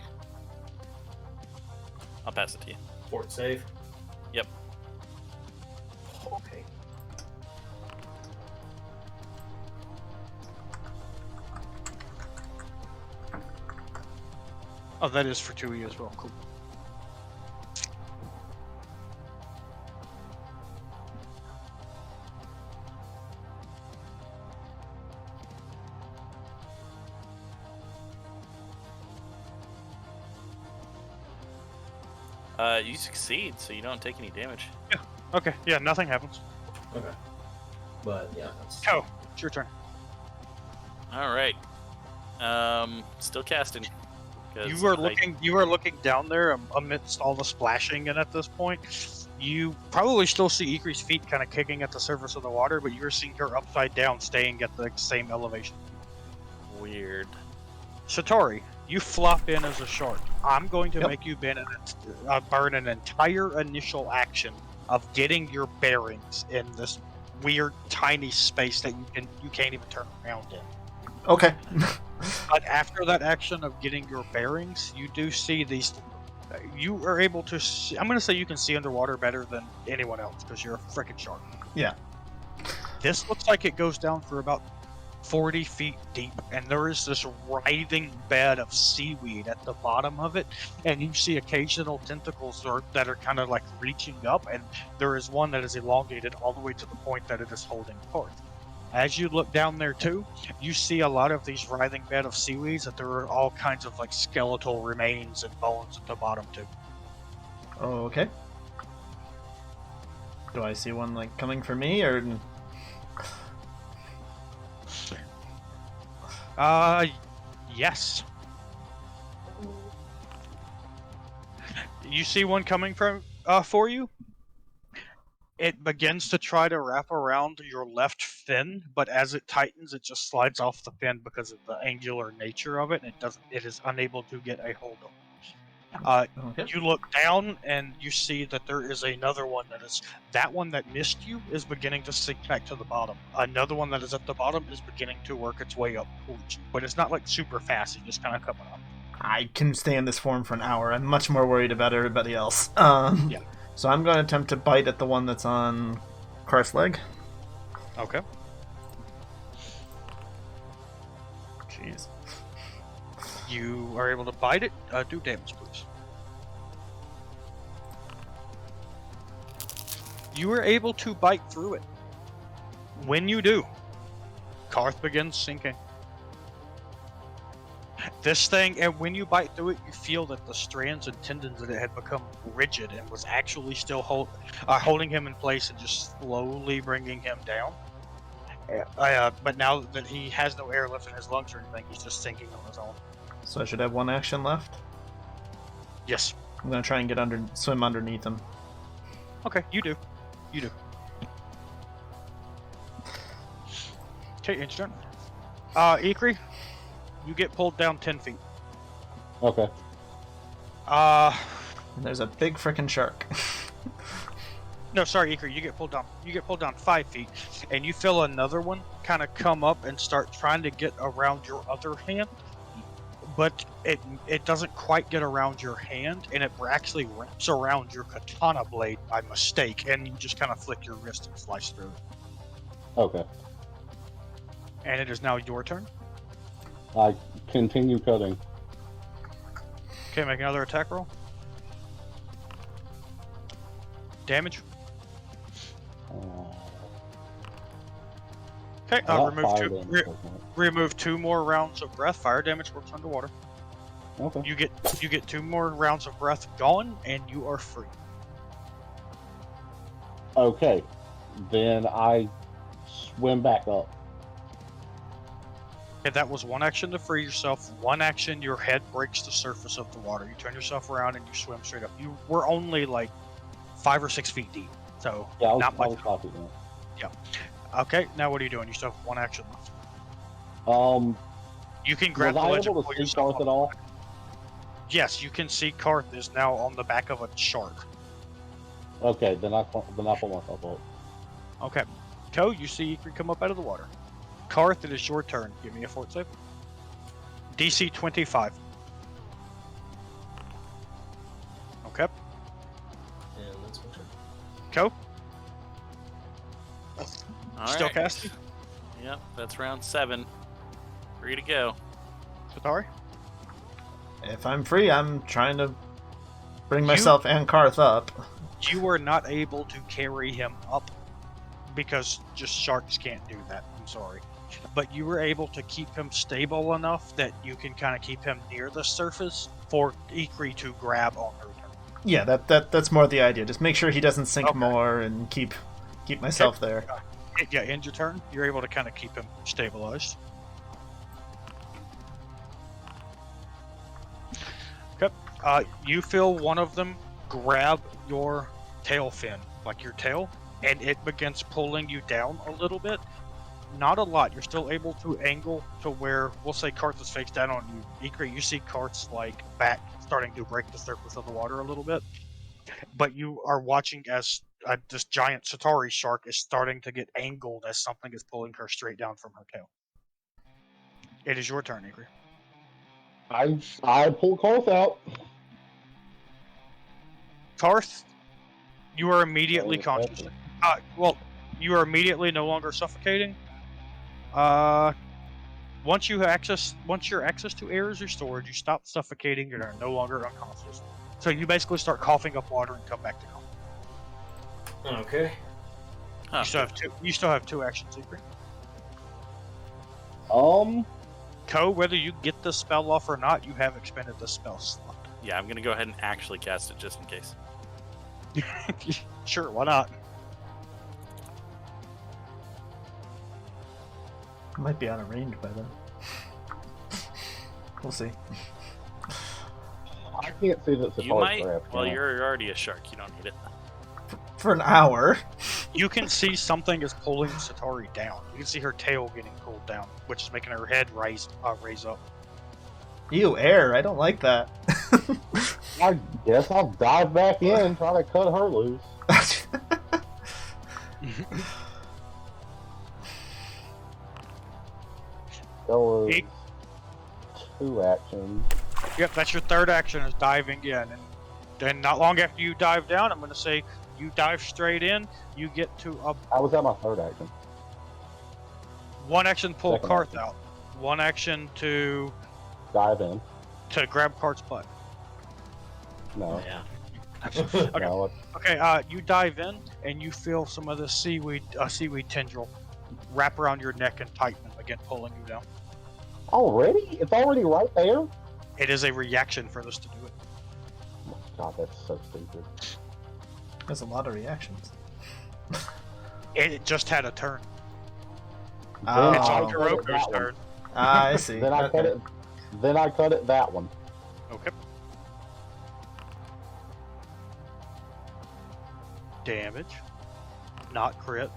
I'll pass it to you. Fort save. Yep. Okay. Oh, that is for 2E as well. Cool. You succeed, so you don't take any damage. Okay, yeah, nothing happens. Okay. But yeah, that's Go. It's your turn. All right. Still casting. 'cause You are I- looking down there amidst all the splashing, and at this point, you probably still see Ikrie's feet kind of kicking at the surface of the water, but you're seeing her upside down, staying at the same elevation. Weird. Setari, you flop in as a shark. I'm going to Yep. make you burn an entire initial action of getting your bearings in this weird tiny space that you can't even turn around in. Okay. But after that action of getting your bearings, you do see these. You are able to see, I'm going to say you can see underwater better than anyone else because you're a freaking shark. Yeah. This looks like it goes down for about 40 feet deep, and there is this writhing bed of seaweed at the bottom of it, and you see occasional tentacles that are kind of like reaching up, and there is one that is elongated all the way to the point that it is holding Karth. As you look down there too, you see a lot of these writhing bed of seaweeds that there are all kinds of like skeletal remains and bones at the bottom too. Okay. Do I see one like coming for me or? Yes. You see one coming for you? It begins to try to wrap around your left fin, but as it tightens, it just slides off the fin because of the angular nature of it, and it is unable to get a hold of it. Okay. You look down, and you see that there is another one that one that missed you is beginning to sink back to the bottom. Another one that is at the bottom is beginning to work its way up towards you, but it's not like super fast, it's just kind of coming up. I can stay in this form for an hour. I'm much more worried about everybody else. Yeah. So I'm going to attempt to bite at the one that's on Karth's leg. Okay. Jeez. You are able to bite it. Do damage, please. You were able to bite through it. When you do, Karth begins sinking. This thing, and when you bite through it, you feel that the strands and tendons that it had become rigid and was actually still holding him in place and just slowly bringing him down. But now that he has no air left in his lungs or anything, he's just sinking on his own. So I should have one action left. Yes. I'm going to try and swim underneath him. Okay, you do. Okay, it's turn. Ikrie, you get pulled down 10 feet. Okay. And there's a big frickin' shark. No, sorry, Ikrie, you get pulled down. You get pulled down 5 feet, and you feel another one kind of come up and start trying to get around your other hand, but it doesn't quite get around your hand, and it actually wraps around your katana blade by mistake, and you just kind of flick your wrist and slice through it. Okay. And it is now your turn. I continue cutting. Okay, make another attack roll. Damage. Okay, I got fire damage, doesn't it? remove 2 more rounds of breath. Fire damage works underwater. Okay. You get 2 more rounds of breath gone, and you are free. Okay. Then I swim back up. Okay, that was one action to free yourself. One action, your head breaks the surface of the water. You turn yourself around and you swim straight up. You were only like 5 or 6 feet deep, so Yeah, I was not much. coffee now. Okay, now what are you doing? You still have one action left. You can grab Was the I ledge and able pull to see yourself Karth at up. all? Yes, you can see Karth is now on the back of a shark. Okay, then I pull myself up. Okay, Ko, you see Ikrie come up out of the water. Karth, it is your turn. Give me a fort save. DC 25. Okay. And that's my turn. Ko, All still right. casting? Yep, that's round 7. Free to go. Setari? If I'm free, I'm trying to bring myself and Karth up. You were not able to carry him up because just sharks can't do that. I'm sorry. But you were able to keep him stable enough that you can kind of keep him near the surface for Ikrie to grab on her return. Yeah, that's more the idea. Just make sure he doesn't sink Okay. more and keep myself there. Yeah, end your turn. You're able to kind of keep him stabilized. Okay. You feel one of them grab your tail fin, like your tail, and it begins pulling you down a little bit. not a lot. You're still able to angle to where we'll say Karth is face down on you. Ikrie, you see Karth's like back starting to break the surface of the water a little bit, but you are watching as this giant Setari shark is starting to get angled as something is pulling her straight down from her tail. It is your turn, Ikrie. I pull Karth out. Karth, you are immediately conscious. Well, you are immediately no longer suffocating. Once your access to air is restored, you stop suffocating and are no longer unconscious. So you basically start coughing up water and come back to normal. Okay. Huh. You still have two actions, Ikrie. Um, Whether you get the spell off or not, you have expended the spell slot. Yeah, I'm gonna go ahead and actually cast it just in case. Sure, why not? Might be out of range by then. We'll see. I can't see that You Setari's might. trapped. Well, can I? you're already a shark. You don't need it. For an hour. You can see something is pulling Setari down. You can see her tail getting pulled down, which is making her head raise up. Ew, air. I don't like that. I guess I'll dive back in and try to cut her loose. That was Ik- 2 actions. Yep, that's your third action is diving in, and then not long after you dive down, I'm going to say you dive straight in. You get to I was at my 3rd action. one action pull Second Karth action. out, one action to Dive in. grab Karth's butt. No. Yeah. Okay. No. Okay, you dive in and you feel some of the seaweed tendril wrap around your neck and tighten and begin pulling you down. Already? It's already right there? It is a reaction for this to do it. Oh, God, that's so stupid. There's a lot of reactions. It just had a turn. Oh. It's I on cut it Kuroku's that one. turn. I see. Then I cut Okay. it. Then I cut it that one. Okay. Damage. Not crit.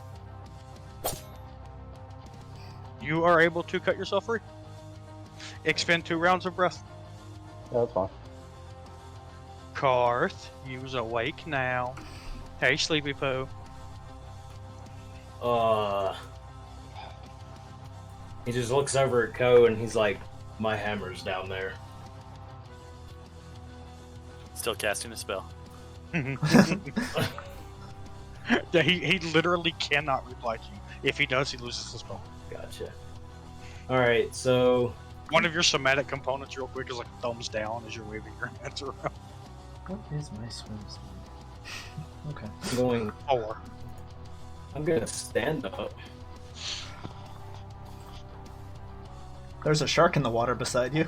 You are able to cut yourself free. Expend 2 rounds of breath. Yeah, that's fine. Karth, you's awake now. Hey, Sleepy Poo. He just looks over at Ko and he's like, "My hammer's down there." Still casting a spell. Yeah, he literally cannot reply to you. If he does, he loses the spell. Gotcha. All right, so One of your somatic components, real quick, is like thumbs down as you're waving your hands around. What is my swim speed? Okay. I'm going. 4. I'm gonna stand up. There's a shark in the water beside you.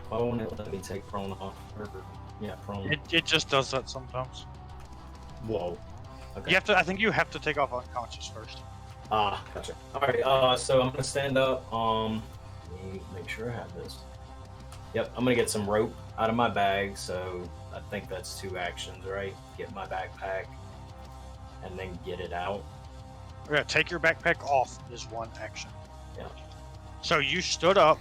Why won't it let me take prone off? Or, yeah, prone. It just does that sometimes. Whoa. Okay. You have to. I think you have to take off unconscious first. Gotcha. All right. So I'm gonna stand up. Let me make sure I have this. Yep. I'm gonna get some rope out of my bag. So I think that's 2 actions, right? Get my backpack, and then get it out. Yeah, take your backpack off is 1 action. Yeah. So you stood up,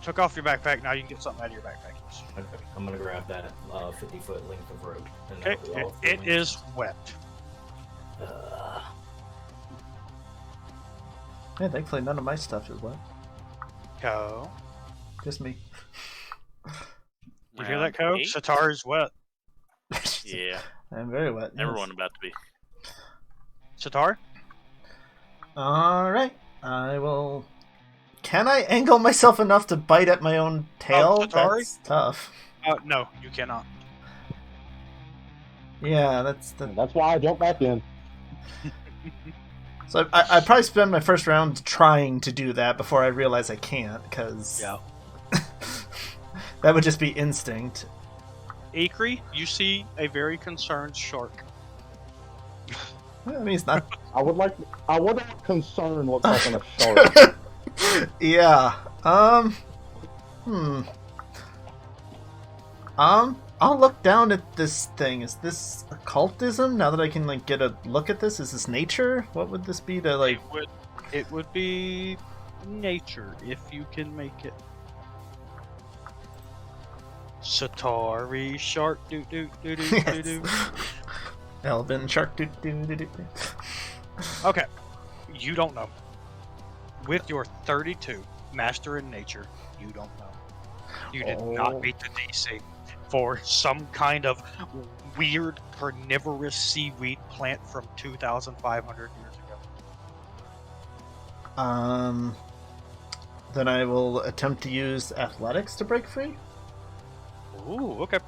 took off your backpack. Now you can get something out of your backpack. Okay. I'm gonna grab that 50-foot length of rope. And Okay. that'll be all for It me. is wet. Yeah, thankfully none of my stuff is wet. Ko. Just me. You hear Round that, Ko? 8? Satari's wet. Yeah, I'm very wet. yes. everyone about to be. Satar? Alright. I will... Can I angle myself enough to bite at my own tail? Setari? That's tough. No, you cannot. Yeah, that's the... And that's why I jumped back in. So I probably spend my first round trying to do that before I realize I can't, because Yeah. that would just be instinct. Ikrie, you see a very concerned shark. I mean, it's not... I wonder what concern looks like on a shark. Yeah. I'll look down at this thing. Is this occultism? Now that I can like get a look at this, is this nature? What would this be to like? It would be nature if you can make it. Setari shark doo doo doo doo doo doo. Elven shark doo doo doo doo. Okay, you don't know. With your 32 master in nature, you don't know. You did not beat the DC for some kind of weird carnivorous seaweed plant from 2,500 years ago. Then I will attempt to use athletics to break free. Ooh, okay.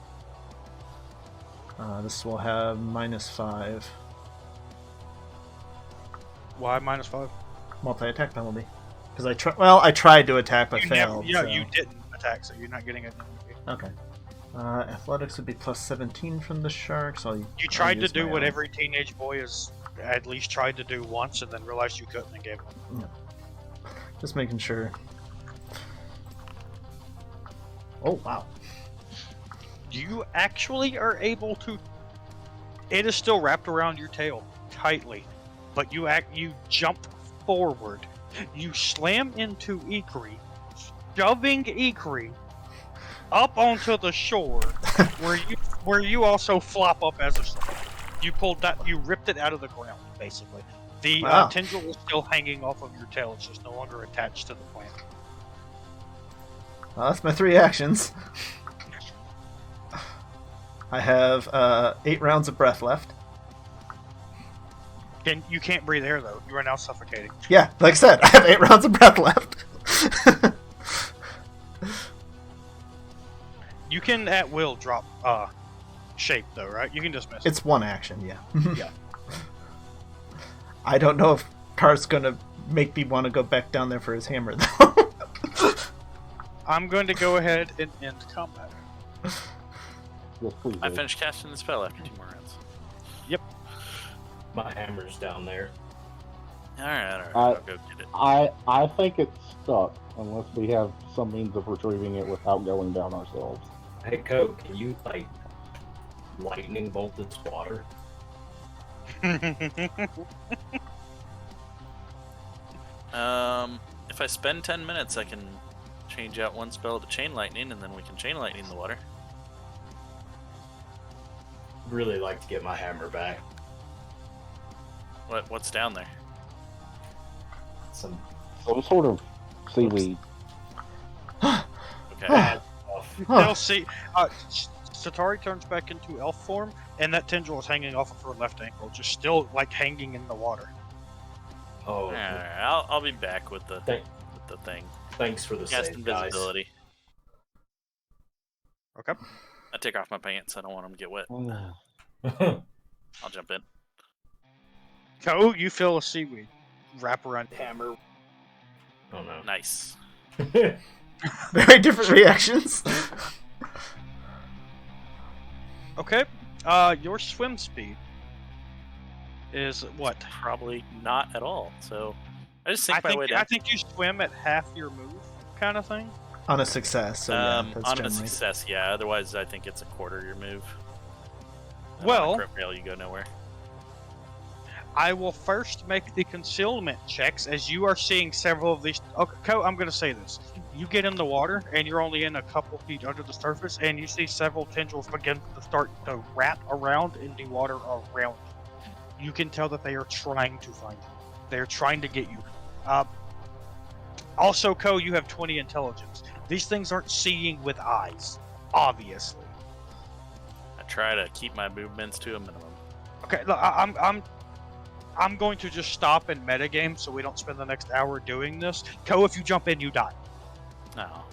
This will have -5 Why -5? multi-attack penalty. Because I tried to attack but You failed. never, so. you didn't attack, so you're not getting it. Okay. Athletics would be +17 from the shark, so You tried to do what every teenage boy has at least tried to do once, and then realized you couldn't and gave up. Just making sure. Oh wow! You actually are able to. It is still wrapped around your tail tightly, but you jump forward. You slam into Ikrie, shoving Ikrie up onto the shore, where you also flop up as a star. You ripped it out of the ground, basically. The Wow. tendril is still hanging off of your tail. It's just no longer attached to the plant. Well, that's my 3 actions. I have 8 rounds of breath left. And you can't breathe air though. You are now suffocating. Yeah, like I said, I have 8 rounds of breath left. You can at will drop shape though, right? You can dismiss. It's 1 action, yeah. Yeah. I don't know if Karth's gonna make me want to go back down there for his hammer though. I'm going to go ahead and end combat. Yes, please. I do. finished casting the spell after 2 more rounds. My hammer's down there. Alright, I'll go get it. I think it's stuck unless we have some means of retrieving it without going down ourselves. Hey, Coke, can you, like, lightning bolt its water? If I spend 10 minutes, I can change out 1 spell to chain lightning, and then we can chain lightning the water. Really like to get my hammer back. What's down there? Some Some sort of seaweed. Okay. bad stuff. They'll see. Setari turns back into elf form, and that tendril is hanging off of her left ankle, just still like hanging in the water. Oh, Alright, I'll be back with the thing. thanks for the Cast save, guys. invisibility. Okay. I take off my pants. I don't want them to get wet. Oh, I'll jump in. Ko, you feel a seaweed wrap around hammer. Oh no. Nice. Very different reactions. Okay. Your swim speed is what? Probably not at all. So I just sink my way I down. think you swim at half your move, kind of thing. On a success, so yeah, that's on a generally... success, yeah. Otherwise, I think it's a quarter your move. And Well- on a crit fail, you go nowhere. I will first make the concealment checks as you are seeing several of these. Okay, Ko, I'm going to say this. You get in the water and you're only in a couple feet under the surface, and you see several tendrils begin to start to wrap around in the water around you. You can tell that they are trying to find you. They're trying to get you. Also, Ko, you have 20 intelligence. These things aren't seeing with eyes, obviously. I try to keep my movements to a minimum. Okay, look, I'm going to just stop and metagame so we don't spend the next hour doing this. Ko, if you jump in, you die. No.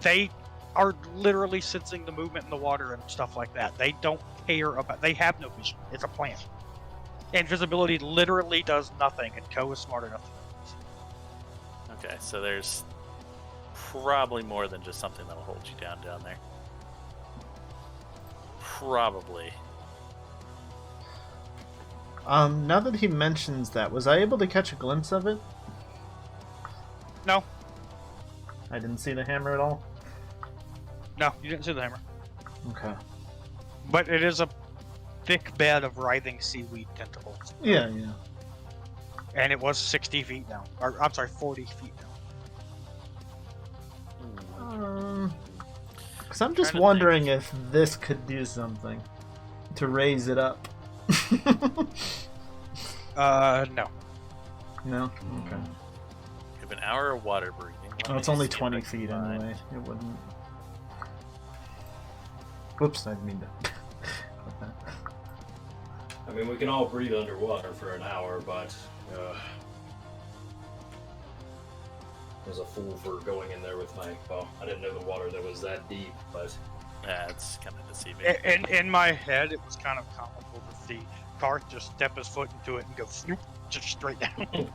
They are literally sensing the movement in the water and stuff like that. They don't care about. They have no vision. It's a plant. Invisibility literally does nothing, and Ko is smart enough to know this. Okay, so there's probably more than just something that'll hold you down there. Probably. Now that he mentions that, was I able to catch a glimpse of it? No, I didn't see the hammer at all. no, you didn't see the hammer. Okay. But it is a thick bed of writhing seaweed tentacles. Yeah, yeah. And it was 60 feet down. Or, I'm sorry, 40 feet down. Because I'm just Trying to wondering if this could do something to raise it up. No. No? Okay. You have an hour of water breathing. Oh, it's only 20 feet anyway. It wouldn't. Whoops, I didn't mean to. I mean, we can all breathe underwater for an hour, but I was a fool for going in there with my. Well, I didn't know the water that was that deep, but Yeah, it's kind of deceiving. In my head, it was kind of comical to see Karth just step his foot into it and go snoop, just straight down.